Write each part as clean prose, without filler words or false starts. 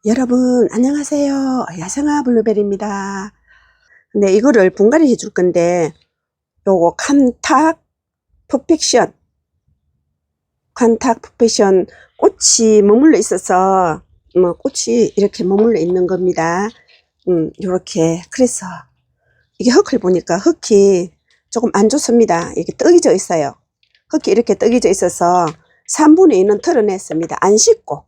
여러분 안녕하세요. 야생아 블루베리입니다. 근데 이거를 분갈이 해줄 건데 요거 칸탁 퍼펙션 꽃이 머물러 있어서 꽃이 이렇게 머물러 있는 겁니다. 요렇게 그래서 이게 흙을 보니까 흙이 조금 안 좋습니다. 이게 떡이져 있어요. 흙이 이렇게 떡이져 있어서 3분의 2는 털어냈습니다. 안 씻고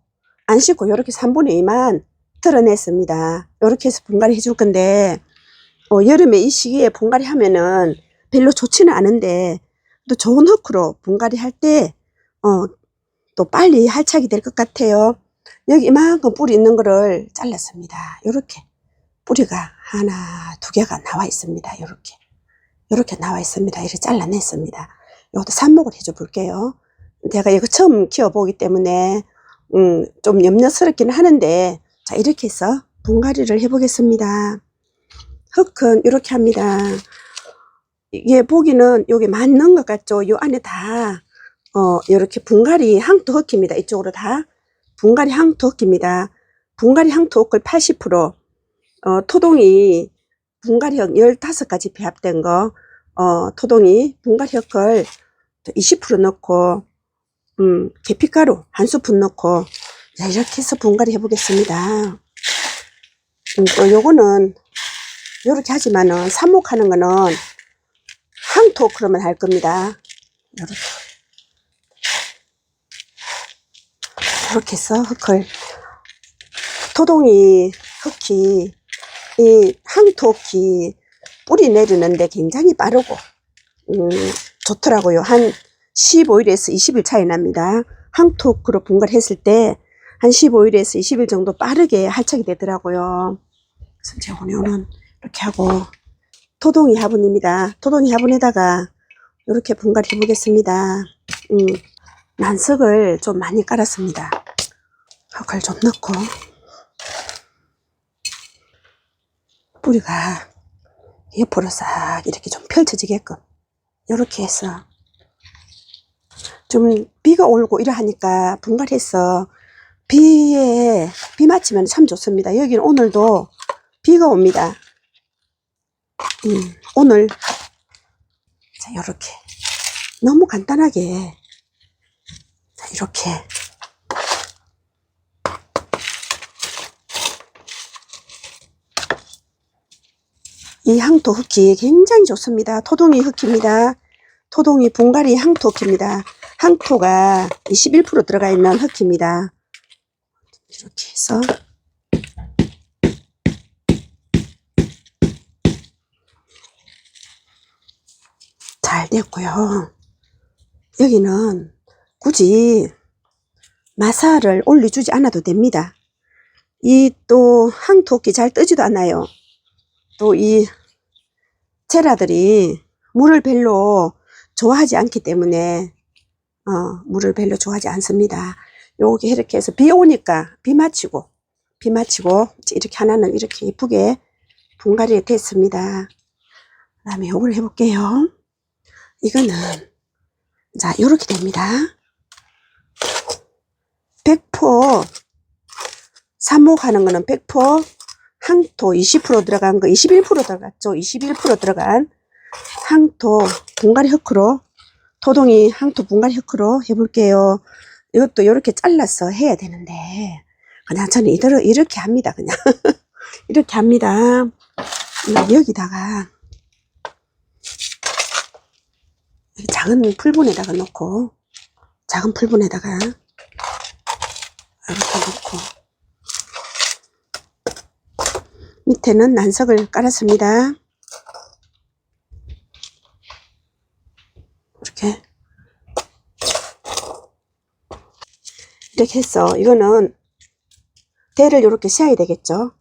요렇게 3분의 2만 털어냈습니다. 요렇게 해서 분갈이 해줄 건데 여름에 이 시기에 분갈이 하면은 별로 좋지는 않은데 또 좋은 흙으로 분갈이 할 때 또 빨리 할착이 될 것 같아요. 여기 이만큼 뿌리 있는 거를 잘랐습니다. 요렇게 뿌리가 하나 두 개가 나와 있습니다. 요렇게 나와 있습니다. 이렇게 잘라냈습니다. 이것도 삽목을 해줘 볼게요. 제가 이거 처음 키워보기 때문에 좀 염려스럽기는 하는데, 자, 이렇게 해서 분갈이를 해 보겠습니다. 흙은 이렇게 합니다. 이게 보기는 여기 맞는 것 같죠? 요 안에 다 이렇게 분갈이 항토 흙입니다. 이쪽으로 다 분갈이 항토 흙입니다. 분갈이 항토 흙을 80%, 토동이 분갈이 흙 15가지 배합된 거, 토동이 분갈이 흙을 20% 넣고 계피가루 한 스푼 넣고, 자, 이렇게 해서 분갈이 해 보겠습니다. 또 요거는 요렇게 하지만은 삽목하는 거는 항토 그러면 할 겁니다. 이렇게 해서 흙을, 토동이 흙이 이 항토 흙이 뿌리 내리는데 굉장히 빠르고 좋더라고요. 한 15일에서 20일 차이 납니다. 항토 흙으로 분갈했을 때 한 15일에서 20일 정도 빠르게 할착이 되더라고요. 그래서 제가 오늘은 이렇게 하고, 토동이 화분입니다. 토동이 화분에다가 이렇게 분갈이 해 보겠습니다. 난석을 좀 많이 깔았습니다. 흙을 좀 넣고, 뿌리가 옆으로 싹 이렇게 좀 펼쳐지게끔 이렇게 해서, 좀 비가 오고 이러하니까 분갈이해서 비 맞으면 참 좋습니다. 여기는 오늘도 비가 옵니다. 오늘, 자, 요렇게 너무 간단하게, 자, 이렇게 이 항토 흙이 굉장히 좋습니다. 토동이 흙입니다. 토동이 분갈이 항토 흙입니다. 항토가 21% 들어가 있는 흙입니다. 이렇게 해서 잘 됐고요. 여기는 굳이 마사를 올려주지 않아도 됩니다. 이 또 항토 흙이 잘 뜨지도 않아요. 또 이 제라들이 물을 별로 좋아하지 않기 때문에 물을 별로 좋아하지 않습니다. 요게 이렇게 해서 비 오니까 비 맞히고 이렇게 하나는 이렇게 예쁘게 분갈이 됐습니다. 그 다음에 요걸 해볼게요. 이거는, 자, 요렇게 됩니다. 100% 삽목하는 거는 100% 항토 20% 들어간 거, 21% 들어갔죠. 21% 들어간 항토 분갈이 흙으로, 토동이 항토 분갈이 흙으로 해볼게요. 이것도 이렇게 잘라서 해야 되는데 그냥 저는 이렇게 합니다. 그냥 이렇게 합니다. 여기다가 작은 풀분에다가 놓고, 작은 풀분에다가 이렇게 놓고, 밑에는 난석을 깔았습니다. 이렇게 해서, 이거는 대를 이렇게 세워야 되겠죠.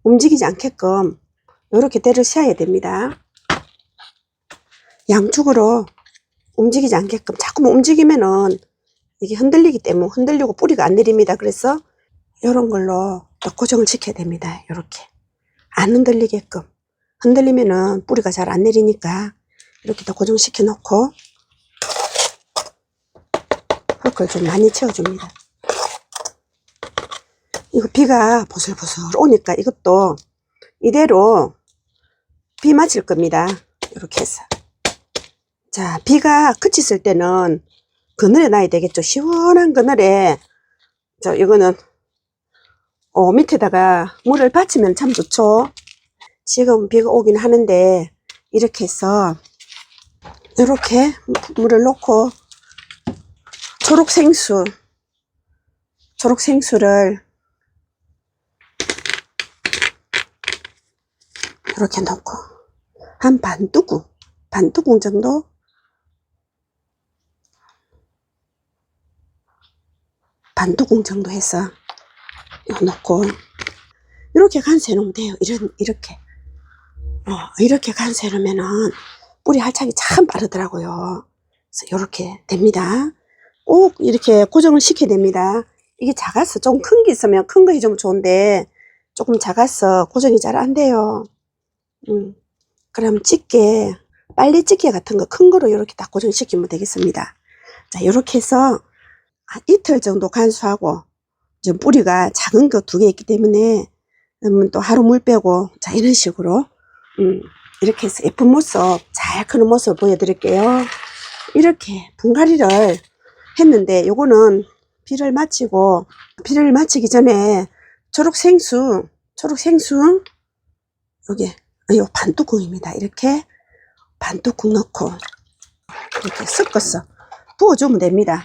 움직이지 않게끔 이렇게 대를 세워야 됩니다. 양쪽으로 움직이지 않게끔. 자꾸 움직이면은 이게 흔들리기 때문에, 흔들리고 뿌리가 안 내립니다. 그래서 이런 걸로 또 고정을 시켜야 됩니다. 이렇게 안 흔들리게끔. 흔들리면은 뿌리가 잘 안 내리니까 이렇게 또 고정시켜 놓고 흙을 좀 많이 채워줍니다. 이거 비가 보슬보슬 오니까 이것도 이대로 비 맞을 겁니다. 이렇게 해서. 자, 비가 그쳤을 때는 그늘에 놔야 되겠죠. 시원한 그늘에. 이거는 밑에다가 물을 받치면 참 좋죠. 지금 비가 오긴 하는데 이렇게 해서 이렇게 물을 넣고 초록생수를 이렇게 넣고 한 반뚜껑 정도 해서 이거 넣고 이렇게 간수해 놓으면 돼요. 이렇게 간수해 놓으면은 뿌리 활착이 참 빠르더라고요. 그래서 이렇게 됩니다. 꼭 이렇게 고정을 시켜야 됩니다. 이게 작아서 좀 큰 게 있으면 큰 거 해주면 좋은데 조금 작아서 고정이 잘 안 돼요. 그럼 빨래 집게 같은 거 큰 거로 이렇게 딱 고정시키면 되겠습니다. 자, 이렇게 해서 한 이틀 정도 간수하고 지금 뿌리가 작은 거 2개 있기 때문에 또 하루 물 빼고 자 이런 식으로 이렇게 해서 예쁜 모습 잘 크는 모습을 보여드릴게요. 이렇게 분갈이를 했는데 요거는 비를 마치기 전에 초록생수 여기 요 반뚜껑입니다. 이렇게 반뚜껑 넣고 이렇게 섞어서 부어주면 됩니다.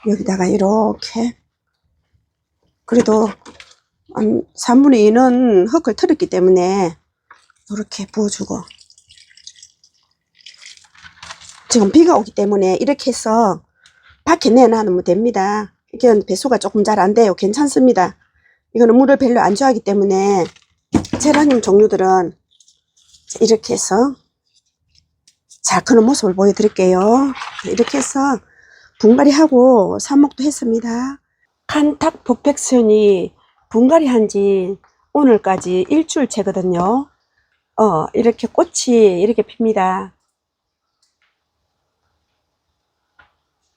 여기다가 이렇게 그래도 한 3분의 2는 흙을 틀었기 때문에 이렇게 부어주고 지금 비가 오기 때문에 이렇게 해서 밖에 내놔놓으면 됩니다. 이건 배수가 조금 잘 안 돼요. 괜찮습니다. 이거는 물을 별로 안 좋아하기 때문에 제라늄 종류들은 이렇게 해서 잘 크는 모습을 보여드릴게요. 이렇게 해서 분갈이하고 삽목도 했습니다. 칸탁 퍼펙션이 분갈이 한지 오늘까지 일주일째거든요. 이렇게 꽃이 이렇게 핍니다.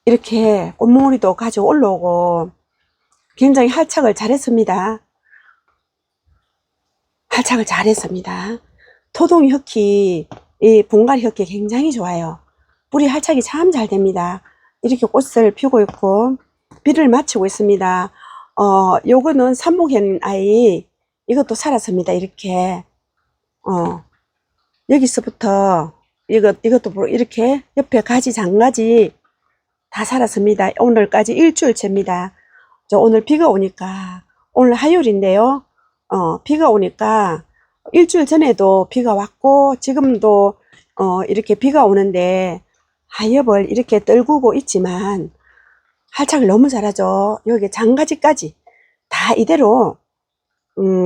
이렇게 꽃몽우리도 가지고 올라오고 굉장히 활착을 잘했습니다. 토동이 흙이 이 분갈이 흙이 굉장히 좋아요. 뿌리 활착이 참 잘 됩니다. 이렇게 꽃을 피우고 있고 비를 맞추고 있습니다. 요거는 삼목현 아이 이것도 살았습니다. 이렇게 여기서부터 이것도 이렇게 옆에 가지 장가지 다 살았습니다. 오늘까지 일주일째입니다. 오늘 비가 오니까 오늘 화요일인데요. 비가 오니까 일주일 전에도 비가 왔고 지금도 이렇게 비가 오는데 하엽을 이렇게 떨구고 있지만 활착을 너무 잘하죠. 여기 장가지까지 다 이대로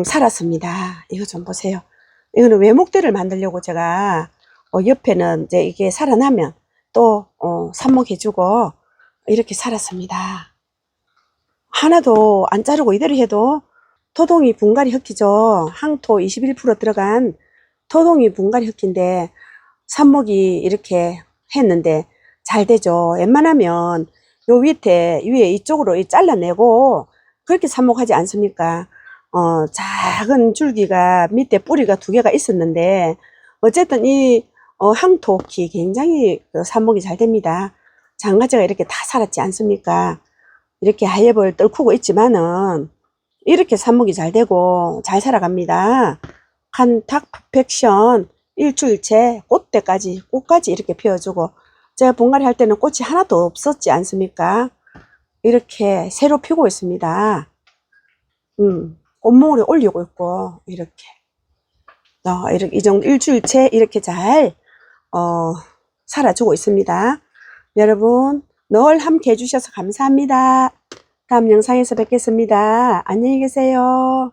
살았습니다. 이거 좀 보세요. 이거는 외목대를 만들려고 제가 옆에는 이제 이게 살아나면 또 삽목해주고 이렇게 살았습니다. 하나도 안 자르고 이대로 해도 토동이 분갈이 흙이죠. 항토 21% 들어간 토동이 분갈이 흙인데 삽목이 이렇게 했는데 잘 되죠. 웬만하면 요 위에 이쪽으로 잘라내고 그렇게 삽목하지 않습니까? 작은 줄기가 밑에 뿌리가 2개가 있었는데 어쨌든 이 항토기 굉장히 삽목이 잘 됩니다. 장가지가 이렇게 다 살았지 않습니까? 이렇게 하엽을 떨구고 있지만은 이렇게 삽목이 잘 되고 잘 살아갑니다. 칸탁 퍼펙션 일주일째 꽃까지 이렇게 피워주고 제가 분갈이 할 때는 꽃이 하나도 없었지 않습니까? 이렇게 새로 피고 있습니다. 꽃몽울이 올리고 있고 이렇게 이 정도 일주일째 이렇게 잘 살아주고 있습니다. 여러분 늘 함께 해주셔서 감사합니다. 다음 영상에서 뵙겠습니다. 안녕히 계세요.